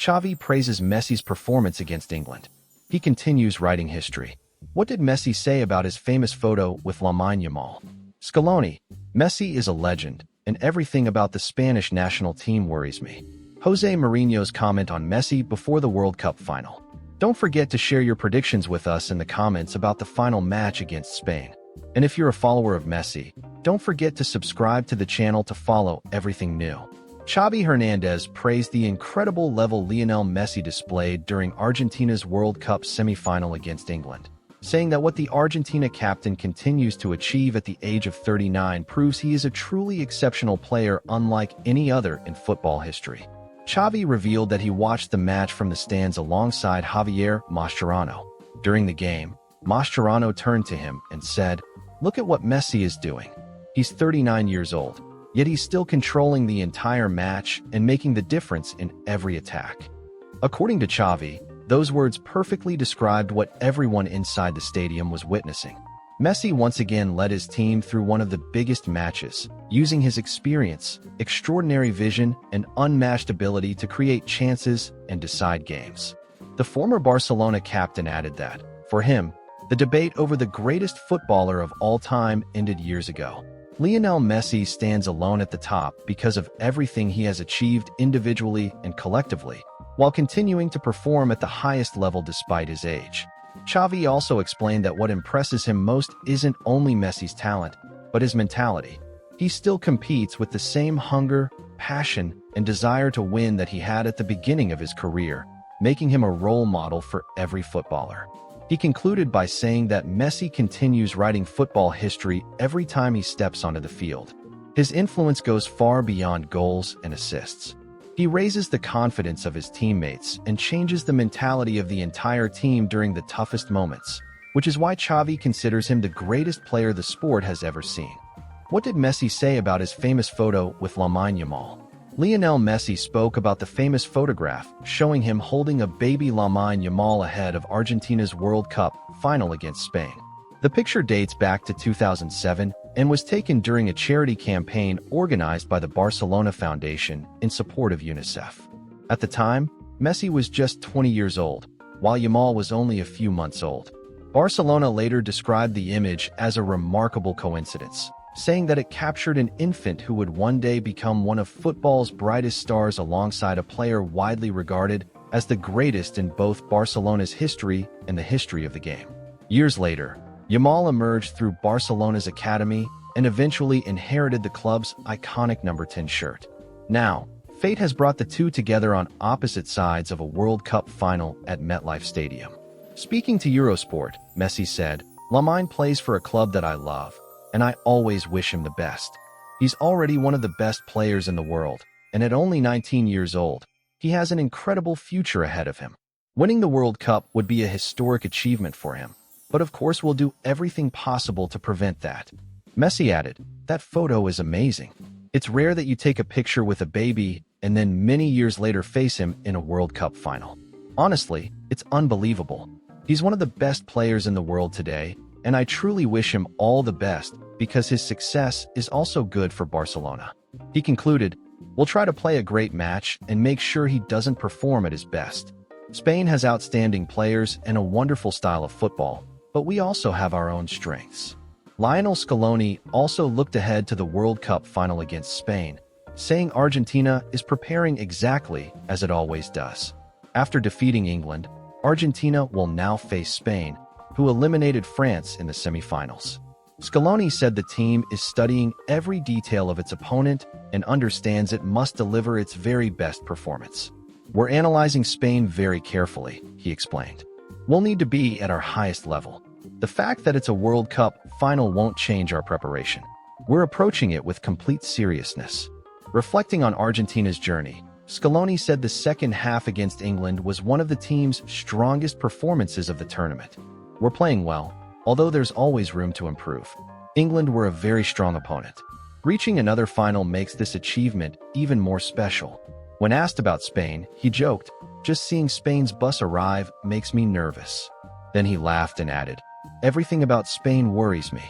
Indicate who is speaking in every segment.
Speaker 1: Xavi praises Messi's performance against England. He continues writing history. What did Messi say about his famous photo with Lamine Yamal? Scaloni: Messi is a legend, and everything about the Spanish national team worries me. Jose Mourinho's comment on Messi before the World Cup final. Don't forget to share your predictions with us in the comments about the final match against Spain. And if you're a follower of Messi, don't forget to subscribe to the channel to follow everything new. Xavi Hernandez praised the incredible level Lionel Messi displayed during Argentina's World Cup semi-final against England, saying that what the Argentina captain continues to achieve at the age of 39 proves he is a truly exceptional player unlike any other in football history. Xavi revealed that he watched the match from the stands alongside Javier Mascherano. During the game, Mascherano turned to him and said, "Look at what Messi is doing. He's 39 years old, yet he's still controlling the entire match and making the difference in every attack." According to Xavi, those words perfectly described what everyone inside the stadium was witnessing. Messi once again led his team through one of the biggest matches, using his experience, extraordinary vision, and unmatched ability to create chances and decide games. The former Barcelona captain added that, for him, the debate over the greatest footballer of all time ended years ago. Lionel Messi stands alone at the top because of everything he has achieved individually and collectively, while continuing to perform at the highest level despite his age. Xavi also explained that what impresses him most isn't only Messi's talent, but his mentality. He still competes with the same hunger, passion, and desire to win that he had at the beginning of his career, making him a role model for every footballer. He concluded by saying that Messi continues writing football history every time he steps onto the field. His influence goes far beyond goals and assists. He raises the confidence of his teammates and changes the mentality of the entire team during the toughest moments, which is why Xavi considers him the greatest player the sport has ever seen. What did Messi say about his famous photo with Lamine Yamal? Lionel Messi spoke about the famous photograph showing him holding a baby Lamine Yamal ahead of Argentina's World Cup final against Spain. The picture dates back to 2007 and was taken during a charity campaign organized by the Barcelona Foundation in support of UNICEF. At the time, Messi was just 20 years old, while Yamal was only a few months old. Barcelona later described the image as a remarkable coincidence, saying that it captured an infant who would one day become one of football's brightest stars alongside a player widely regarded as the greatest in both Barcelona's history and the history of the game. Years later, Yamal emerged through Barcelona's academy and eventually inherited the club's iconic number 10 shirt. Now, fate has brought the two together on opposite sides of a World Cup final at MetLife Stadium. Speaking to Eurosport, Messi said, "Lamine plays for a club that I love, and I always wish him the best. He's already one of the best players in the world, and at only 19 years old, he has an incredible future ahead of him. Winning the World Cup would be a historic achievement for him, but of course we'll do everything possible to prevent that." Messi added, "That photo is amazing. It's rare that you take a picture with a baby and then many years later face him in a World Cup final. Honestly, it's unbelievable. He's one of the best players in the world today, and I truly wish him all the best because his success is also good for Barcelona." He concluded, "We'll try to play a great match and make sure he doesn't perform at his best. Spain has outstanding players and a wonderful style of football, but we also have our own strengths." Lionel Scaloni also looked ahead to the World Cup final against Spain, saying Argentina is preparing exactly as it always does. After defeating England, Argentina will now face Spain, who eliminated France in the semi-finals. Scaloni said the team is studying every detail of its opponent and understands it must deliver its very best performance. "We're analyzing Spain very carefully," he explained. "We'll need to be at our highest level. The fact that it's a World Cup final won't change our preparation. We're approaching it with complete seriousness." Reflecting on Argentina's journey, Scaloni said the second half against England was one of the team's strongest performances of the tournament. "We're playing well, although there's always room to improve. England were a very strong opponent. Reaching another final makes this achievement even more special." When asked about Spain, he joked, "Just seeing Spain's bus arrive makes me nervous." Then he laughed and added, "Everything about Spain worries me."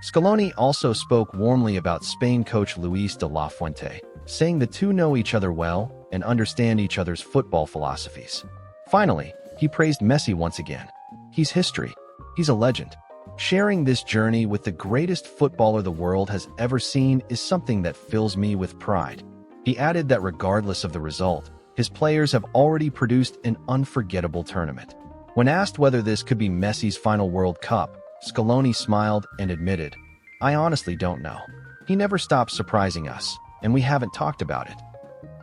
Speaker 1: Scaloni also spoke warmly about Spain coach Luis de la Fuente, saying the two know each other well and understand each other's football philosophies. Finally, he praised Messi once again. He's history. He's a legend. Sharing this journey with the greatest footballer the world has ever seen is something that fills me with pride. He added that regardless of the result, his players have already produced an unforgettable tournament. When asked whether this could be Messi's final World Cup, Scaloni smiled and admitted, "I honestly don't know. He never stops surprising us, and we haven't talked about it."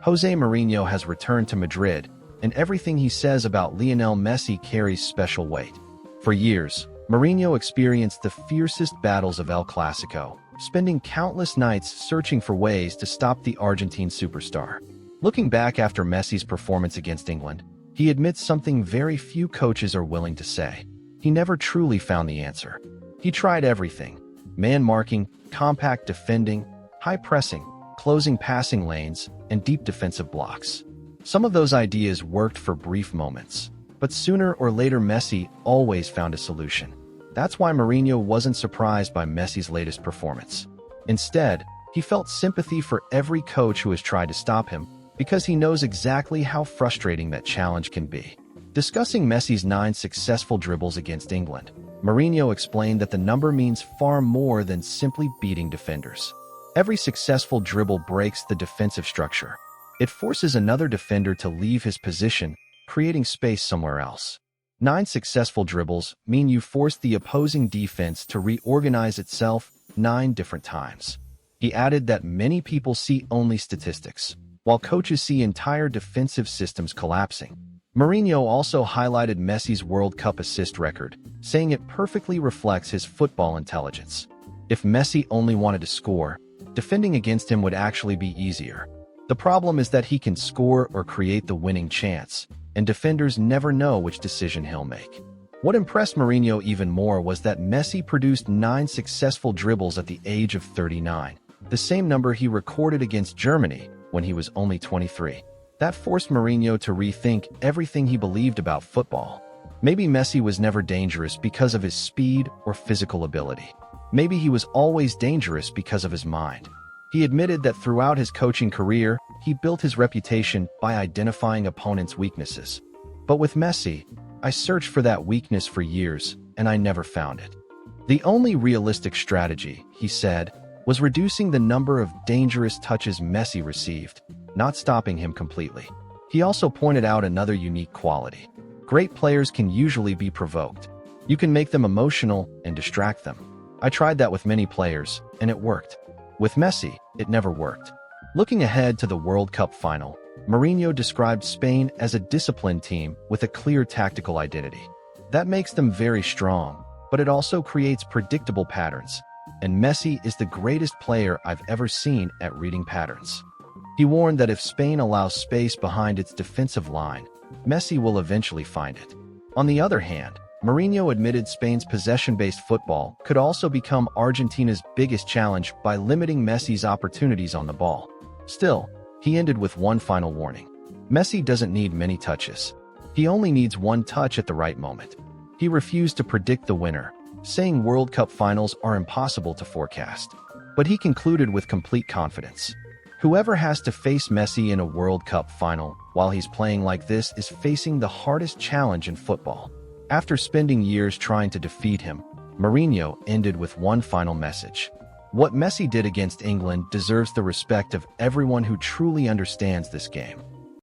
Speaker 1: Jose Mourinho has returned to Madrid, and everything he says about Lionel Messi carries special weight. For years, Mourinho experienced the fiercest battles of El Clasico, spending countless nights searching for ways to stop the Argentine superstar. Looking back after Messi's performance against England, he admits something very few coaches are willing to say. He never truly found the answer. He tried everything: man marking, compact defending, high pressing, closing passing lanes, and deep defensive blocks. Some of those ideas worked for brief moments, but sooner or later Messi always found a solution. That's why Mourinho wasn't surprised by Messi's latest performance. Instead, he felt sympathy for every coach who has tried to stop him, because he knows exactly how frustrating that challenge can be. Discussing Messi's 9 successful dribbles against England, Mourinho explained that the number means far more than simply beating defenders. Every successful dribble breaks the defensive structure. It forces another defender to leave his position, creating space somewhere else. 9 successful dribbles mean you force the opposing defense to reorganize itself 9 different times. He added that many people see only statistics, while coaches see entire defensive systems collapsing. Mourinho also highlighted Messi's World Cup assist record, saying it perfectly reflects his football intelligence. If Messi only wanted to score, defending against him would actually be easier. The problem is that he can score or create the winning chance, and defenders never know which decision he'll make. What impressed Mourinho even more was that Messi produced 9 successful dribbles at the age of 39, the same number he recorded against Germany when he was only 23. That forced Mourinho to rethink everything he believed about football. Maybe Messi was never dangerous because of his speed or physical ability. Maybe he was always dangerous because of his mind. He admitted that throughout his coaching career, he built his reputation by identifying opponents' weaknesses. But with Messi, I searched for that weakness for years, and I never found it. The only realistic strategy, he said, was reducing the number of dangerous touches Messi received, not stopping him completely. He also pointed out another unique quality. Great players can usually be provoked. You can make them emotional and distract them. I tried that with many players, and it worked. With Messi, it never worked. Looking ahead to the World Cup final, Mourinho described Spain as a disciplined team with a clear tactical identity. That makes them very strong, but it also creates predictable patterns. And Messi is the greatest player I've ever seen at reading patterns. He warned that if Spain allows space behind its defensive line, Messi will eventually find it. On the other hand, Mourinho admitted Spain's possession-based football could also become Argentina's biggest challenge by limiting Messi's opportunities on the ball. Still, he ended with one final warning. Messi doesn't need many touches. He only needs one touch at the right moment. He refused to predict the winner, saying World Cup finals are impossible to forecast. But he concluded with complete confidence. Whoever has to face Messi in a World Cup final while he's playing like this is facing the hardest challenge in football. After spending years trying to defeat him, Mourinho ended with one final message. What Messi did against England deserves the respect of everyone who truly understands this game.